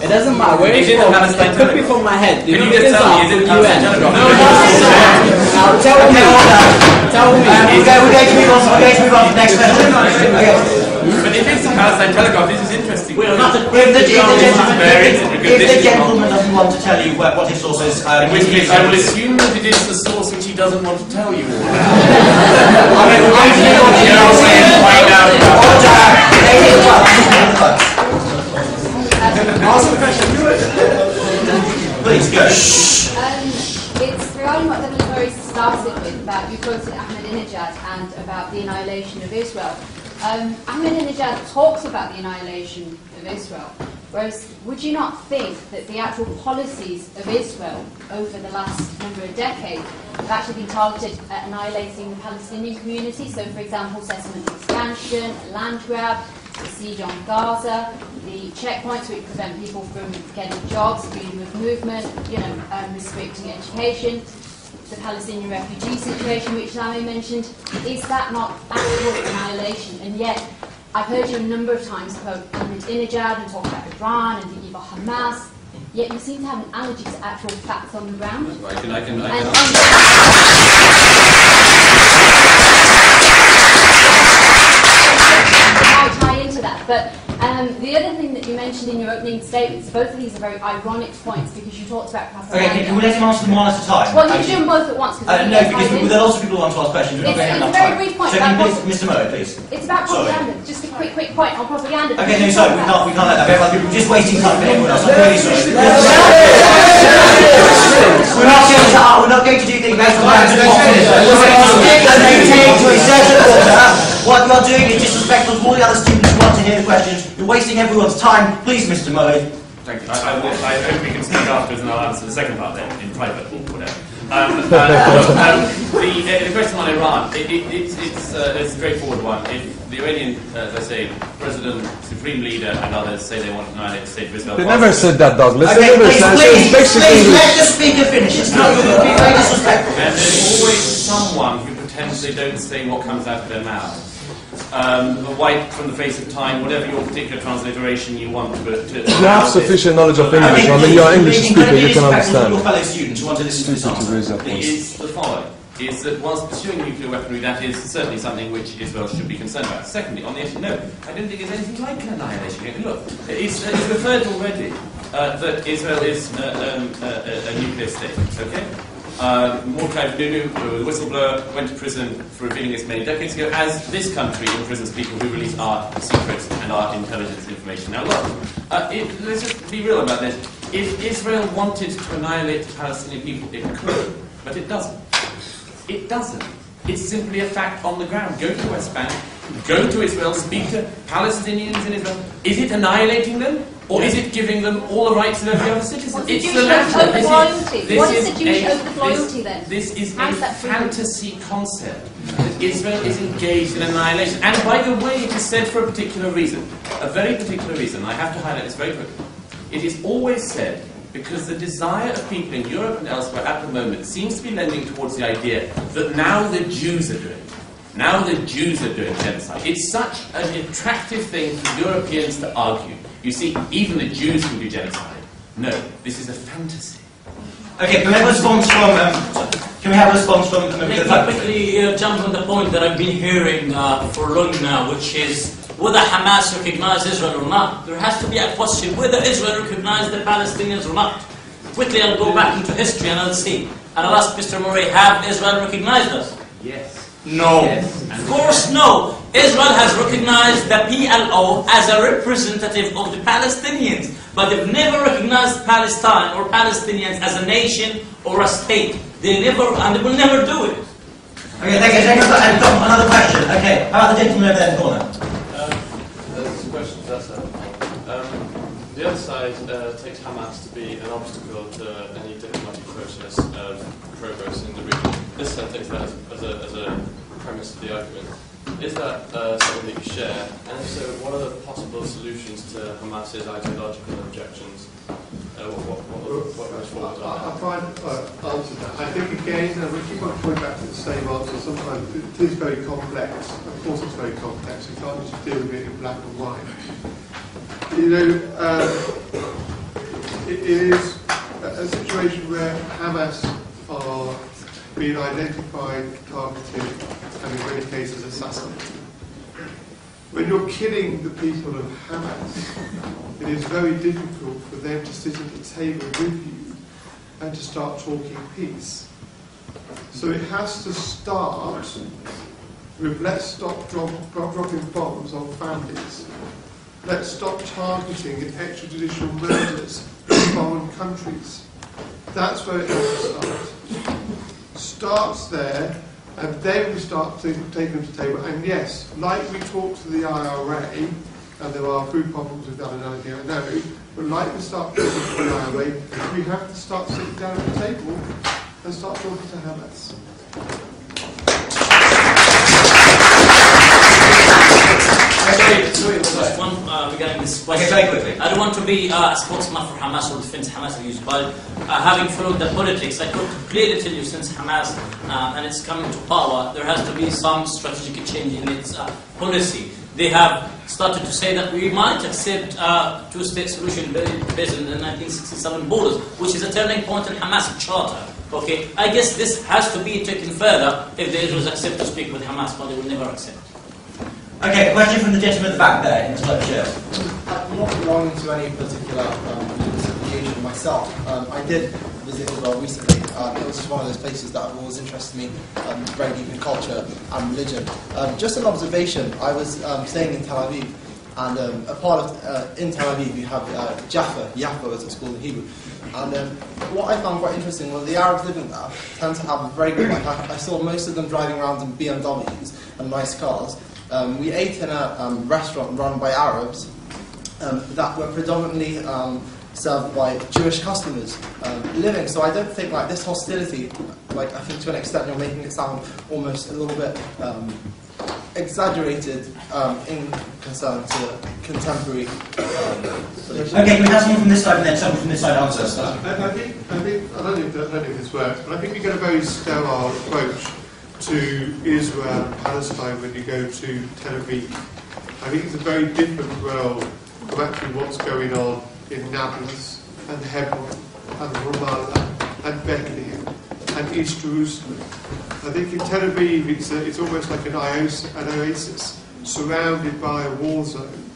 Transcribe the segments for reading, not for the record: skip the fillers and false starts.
It doesn't matter where it's from. It could be from my head. The figures are from UN. Now tell me. Tell me. We're going to move on to the next question. But if it's the Palestine Telegraph, this is interesting. If the gentleman doesn't want to tell you what his source is, in which case I will assume that it is the source which he doesn't want to tell you. Ask the question. Please go. It's regarding what the story started with about you quoted Ahmadinejad and about the annihilation of Israel. Ahmadinejad talks about the annihilation of Israel, whereas would you not think that the actual policies of Israel over the last number of decades have actually been targeted at annihilating the Palestinian community? So, for example, settlement expansion, land grab, the siege on Gaza, the checkpoints which prevent people from getting jobs, freedom of movement, restricting education, the Palestinian refugee situation, which Sami mentioned. Is that not actual annihilation? And yet, I've heard you a number of times quote Ahmadinejad and talk about Iran and thinking about Hamas, yet you seem to have an allergy to actual facts on the ground. I can I'll tie into that. But the other thing that you mentioned in your opening statements, both of these are very ironic points because you talked about propaganda. Okay, can we let him answer them one at a time? Well, you do them both at once. No, because there are lots of people who want to ask questions. We're not going to have enough time. Very brief point. So can you please, Mr. Moe, please? It's about propaganda. Just a quick point on propaganda. Okay, no, sorry, we can't let that go. We're just wasting time for everyone else. I'm really sorry. We're not going to do things based on random options. We're going to maintain to a certain order. What you are doing is disrespectful to all the other students who want to hear the questions. You're wasting everyone's time. Please, Mr. Moe. Thank you. I hope we can speak afterwards and I'll answer the second part then, in private or whatever. The question on Iran, it's a straightforward one. If the Iranian, as I say, President, Supreme Leader and others say they want to annihilate the state of Israel... They never said that, Douglas. Okay, they never said please, basically... let the speaker finish. It's not going to be very disrespectful. And there's always someone who pretends they don't say what comes out of their mouth. Wipe from the face of time, whatever your particular transliteration you want to you have sufficient knowledge of English. I mean, you're an English speaker, you can understand. Your fellow students who want to listen to this answer is the following. Is that whilst pursuing nuclear weaponry, that is certainly something which Israel should be concerned about. Secondly, on the issue, no, I don't think there's anything like an annihilation. Look, it's referred already that Israel is a nuclear state, okay? Mordechai Vanunu, the whistleblower, went to prison for revealing this many decades ago, as this country imprisons people who release our secrets and our intelligence information. Now look, let's just be real about this. If Israel wanted to annihilate the Palestinian people, it could, but it doesn't. It doesn't. It's simply a fact on the ground. Go to the West Bank, go to Israel, speak to Palestinians in Israel. Is it annihilating them? Or is it giving them all the rights of every other citizen? It's the latter. What is the Jewish oath of loyalty then? This is a fantasy concept. That Israel is engaged in annihilation. And by the way, it is said for a particular reason. A very particular reason. I have to highlight this very quickly. It is always said because the desire of people in Europe and elsewhere at the moment seems to be lending towards the idea that now the Jews are doing it. Now the Jews are doing genocide. It's such an attractive thing for Europeans to argue. You see, even the Jews can do genocide. No, this is a fantasy. Okay, can we have a response from... Let me quickly jump on the point that I've been hearing for long now, which is whether Hamas recognized Israel or not. There has to be a question whether Israel recognized the Palestinians or not. Quickly, I'll go back into history and I'll see. And I'll ask Mr. Murray, have Israel recognized us? Yes. No. Yes. Of course, no. Israel has recognized the PLO as a representative of the Palestinians, but they've never recognized Palestine or Palestinians as a nation or a state. They never, and they will never do it. Okay, thank you. I've got another question. Okay, how about the gentleman over there in the corner? There's a question to that side. The other side takes Hamas to be an obstacle to any diplomatic process of progress in the region. This side takes that as a premise of the argument. Is that something that you share? And if so, what are the possible solutions to Hamas's ideological objections? What goes forward? I'll try and answer that. I think again, we keep on coming back to the same answer. Sometimes it is very complex. Of course it's very complex. You can't just deal with it in black and white. You know, it is a situation where Hamas are being identified, targeted, and in many cases assassinated. When you're killing the people of Hamas, it is very difficult for them to sit at the table with you and to start talking peace. So it has to start with let's stop dropping bombs on families. Let's stop targeting and extrajudicial murders in foreign countries. That's where it has to start. Starts there, and then we start taking them to the table. And yes, like we talked to the IRA, and there are food problems with that and anything I know, but like we start talking to the IRA, we have to start sitting down at the table and start talking to Hamas. Just one regarding this question. Okay, very quickly. I don't want to be a spokesman for Hamas or defend Hamas views, but having followed the politics, I could clearly tell you since Hamas and it's coming to power, there has to be some strategic change in its policy. They have started to say that we might accept a two-state solution based on the 1967 borders, which is a turning point in Hamas charter. Okay, I guess this has to be taken further if the Israelis accept to speak with Hamas, but they will never accept. Okay, a question from the gentleman at the back there, in the shirt. I'm not belonging to any particular association myself. I did visit Israel recently. It was just one of those places that have always interested me very deep in culture and religion. Just an observation, I was staying in Tel Aviv, and a part of, in Tel Aviv you have Jaffa as it's called in Hebrew. And what I found quite interesting was the Arabs living there tend to have a very good life. I saw most of them driving around in BMWs and nice cars. We ate in a restaurant run by Arabs that were predominantly served by Jewish customers living. So I don't think like this hostility, like I think to an extent you're making it sound almost a little bit exaggerated in concern to contemporary. Okay, can we have someone from this side and then someone from this side answer? I think I don't know if this works, but I think you get a very sterile approach to Israel and Palestine when you go to Tel Aviv. I think it's a very different world from actually what's going on in Nablus and Hebron and Ramallah and Bethlehem and East Jerusalem. I think in Tel Aviv it's almost like an oasis surrounded by a war zone.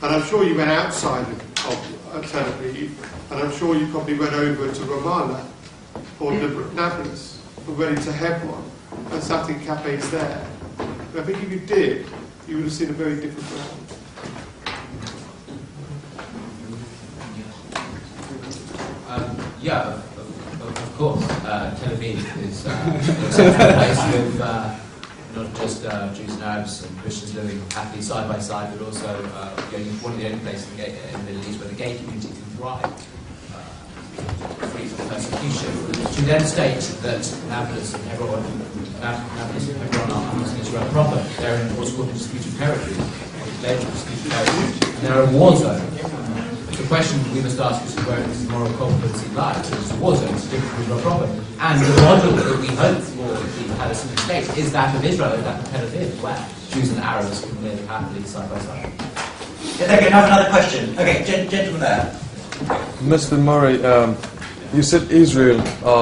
And I'm sure you went outside of Tel Aviv, and I'm sure you probably went over to Ramallah or Nablus or went into Hebron and sat in cafes there. But I think if you did, you would have seen a very different world. Yeah, of course. Tel Aviv is a place with not just Jews and Arabs and Christians living happily side by side, but also one of the only places in the Middle East where the gay community can thrive, free from persecution. To then state that Nablus and Hebron are not Israel proper, they're in what's called a disputed territory, and they're a war zone. The question we must ask is where this moral competency lies. It's a war zone, it's different from Israel proper. And the model that we hope for the Palestinian state is that of Israel, is that of Tel Aviv, where Jews and Arabs can live happily side by side. Yeah, okay, now another question. Okay, gentleman there. Mr. Murray, you said Israel,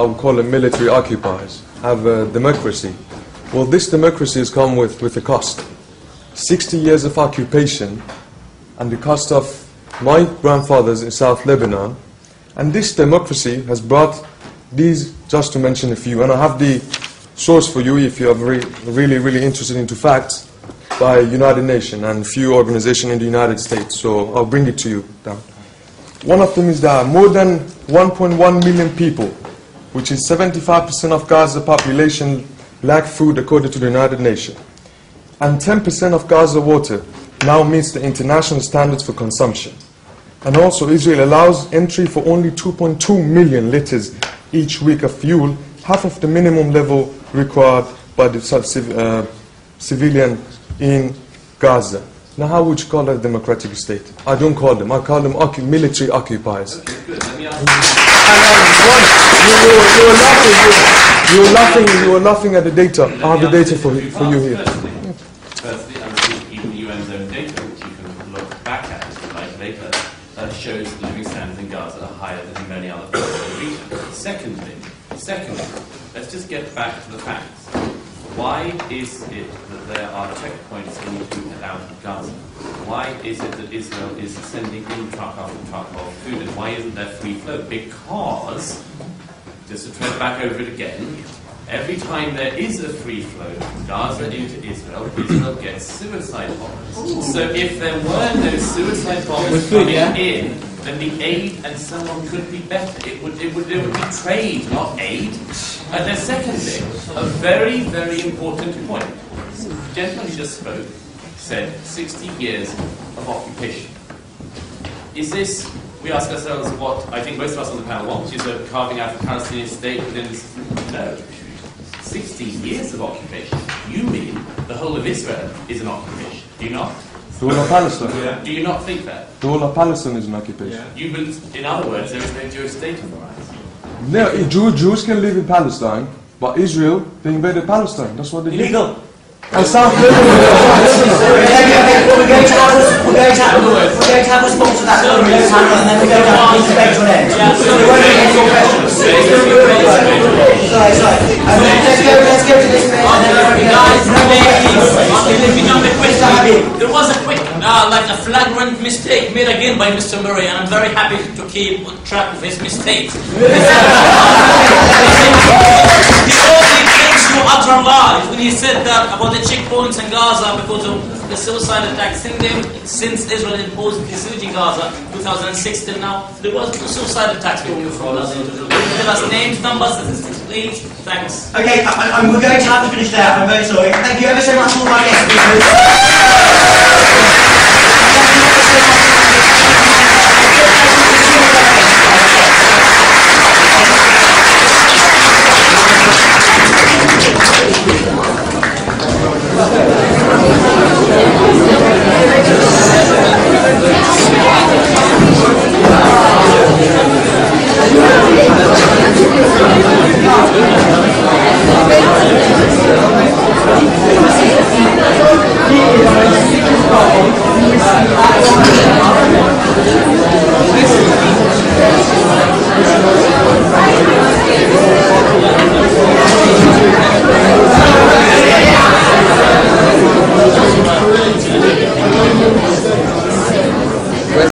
we call them military occupiers, have a democracy. Well, this democracy has come with a cost. 60 years of occupation and the cost of my grandfathers in South Lebanon, and this democracy has brought these, just to mention a few, and I have the source for you if you are really interested into facts, by United Nations and a few organizations in the United States, so I'll bring it to you down. One of them is that more than 1.1 million people, which is 75% of Gaza population, lack food according to the United Nations, and 10% of Gaza water now meets the international standards for consumption. And also Israel allows entry for only 2.2 million liters each week of fuel, half of the minimum level required by the civilian in Gaza. Now how would you call that a democratic state? I don't call them, I call them military occupiers. Okay, good. Let me ask you were laughing at the data. I have the data for you here. Firstly, even the UN's own data, which you can look back at, like later, shows living standards in Gaza Gaza are higher than in many other parts of the region. Secondly, let's just get back to the facts. Why is it that there are checkpoints in and out of Gaza? Why is it that Israel is sending in truck after truck of food, and why isn't there free flow? Because, just to tread back over it again, every time there is a free flow from Gaza into Israel, Israel gets suicide bombers. So if there were no suicide bombers coming in, then the aid and so on could be better. It would be trade, not aid. And then secondly, a very, very important point. The gentleman who just spoke said 60 years of occupation. Is this, we ask ourselves what I think most of us on the panel want, which is a carving out of a Palestinian state within this? No. 60 years of occupation. You mean the whole of Israel is an occupation? Do you not? The whole of Palestine? Yeah. Do you not think that? The whole of Palestine is an occupation. Yeah. You believe, in other words, there is no Jewish state on the rise. No, Jews can live in Palestine, but Israel, they invaded Palestine. That's what they did. Illegal. And South We're going to have a response to that. And then we're going to have a debate to an end. So we won't get your questions. Sorry. Let's go to this bit. And then there was a quick, like a flagrant mistake made again by Mr. Murray, and I'm very happy to keep track of his mistakes. He only thinks you utter lies when he said that about the checkpoints in Gaza because of the suicide attacks since Israel imposed the siege in Gaza 2006 till now. There was no suicide attacks going from Gaza. Tell us names, numbers, statistics, please. Thanks. Okay, we're going to have to finish there. I'm very sorry. Thank you ever so much for all my guests.